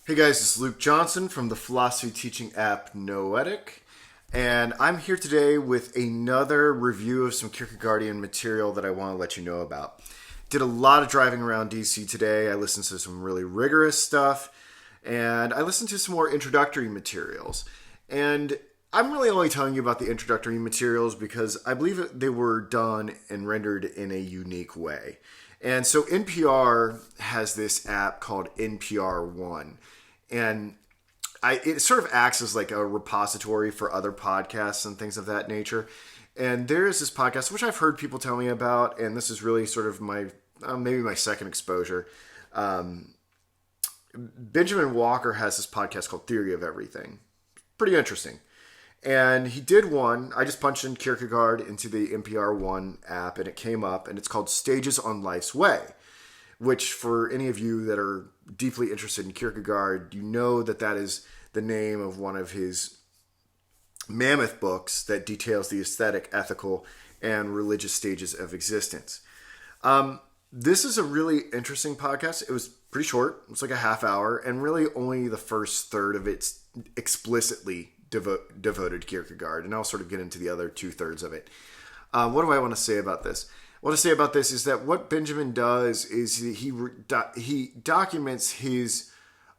Hey guys, it's Luke Johnson from the philosophy teaching app Noetic, and I'm here today with another review of some Kierkegaardian material that I want to let you know about. Did a lot of driving around DC today. I listened to some really rigorous stuff, and I listened to some more introductory materials. And I'm really only telling you about the introductory materials because I believe they were done and rendered in a unique way. And so NPR has this app called NPR One. And it sort of acts as like a repository for other podcasts and things of that nature. And there is this podcast, which I've heard people tell me about, and this is really sort of my, maybe my second exposure. Benjamin Walker has this podcast called Theory of Everything. Pretty interesting. And he did one. I just punched in Kierkegaard into the NPR One app, and it came up, and it's called Stages on Life's Way, which for any of you that are deeply interested in Kierkegaard, you know that that is the name of one of his mammoth books that details the aesthetic, ethical, and religious stages of existence. This is a really interesting podcast. It was pretty short. It was like a half hour, and really only the first third of it's explicitly devoted to Kierkegaard, and I'll sort of get into the other two-thirds of it. What do I want to say about this? What I say about this is that what Benjamin does is he documents his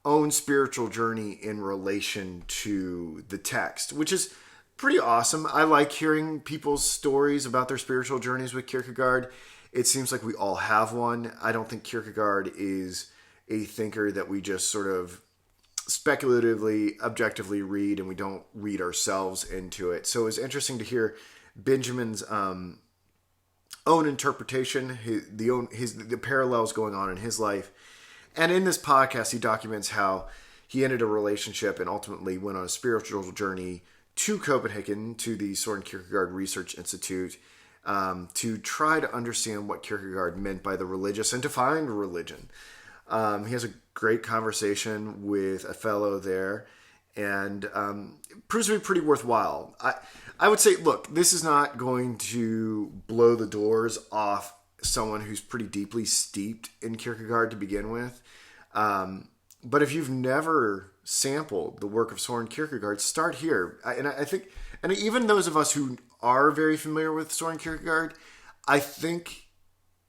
own spiritual journey in relation to the text, which is pretty awesome. I like hearing people's stories about their spiritual journeys with Kierkegaard. It seems like we all have one. I don't think Kierkegaard is a thinker that we just sort of speculatively, objectively read, and we don't read ourselves into it. So it's interesting to hear Benjamin's own interpretation, the parallels going on in his life. And in this podcast, he documents how he ended a relationship and ultimately went on a spiritual journey to Copenhagen, to the Soren Kierkegaard Research Institute, to try to understand what Kierkegaard meant by the religious and to find religion. He has a great conversation with a fellow there, and it proves to be pretty worthwhile. I would say, look, this is not going to blow the doors off someone who's pretty deeply steeped in Kierkegaard to begin with. But if you've never sampled the work of Soren Kierkegaard, start here. I think, and even those of us who are very familiar with Soren Kierkegaard, I think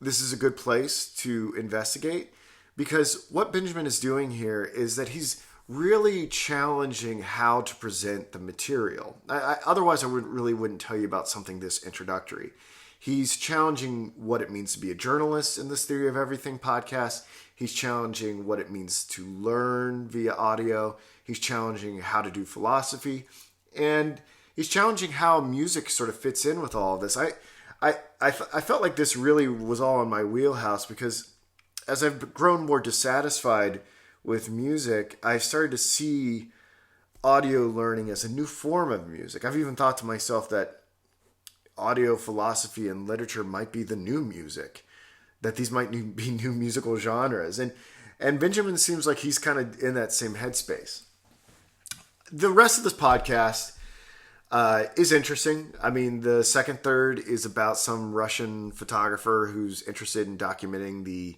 this is a good place to investigate, because what Benjamin is doing here is that he's really challenging how to present the material. Otherwise, I wouldn't tell you about something this introductory. He's challenging what it means to be a journalist in this Theory of Everything podcast. He's challenging what it means to learn via audio. He's challenging how to do philosophy. And he's challenging how music sort of fits in with all of this. I felt like this really was all in my wheelhouse, because as I've grown more dissatisfied with music, I started to see audio learning as a new form of music. I've even thought to myself that audio philosophy and literature might be the new music, that these might be new musical genres. And Benjamin seems like he's kind of in that same headspace. The rest of this podcast is interesting. I mean, the second third is about some Russian photographer who's interested in documenting the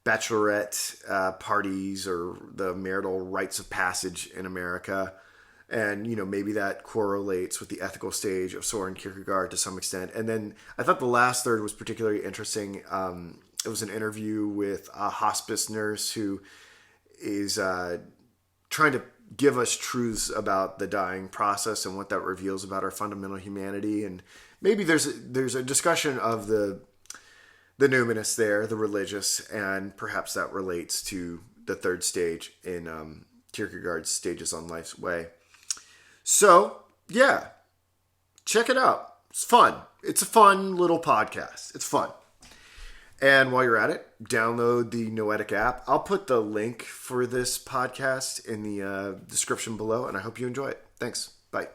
bachelorette parties or the marital rites of passage in America. And, maybe that correlates with the ethical stage of Soren Kierkegaard to some extent. And then I thought the last third was particularly interesting. It was an interview with a hospice nurse who is trying to give us truths about the dying process and what that reveals about our fundamental humanity. And maybe there's a discussion of the numinous there, the religious, and perhaps that relates to the third stage in Kierkegaard's Stages on Life's Way. So, yeah, check it out. It's fun. It's a fun little podcast. It's fun. And while you're at it, download the Noetic app. I'll put the link for this podcast in the description below, and I hope you enjoy it. Thanks. Bye.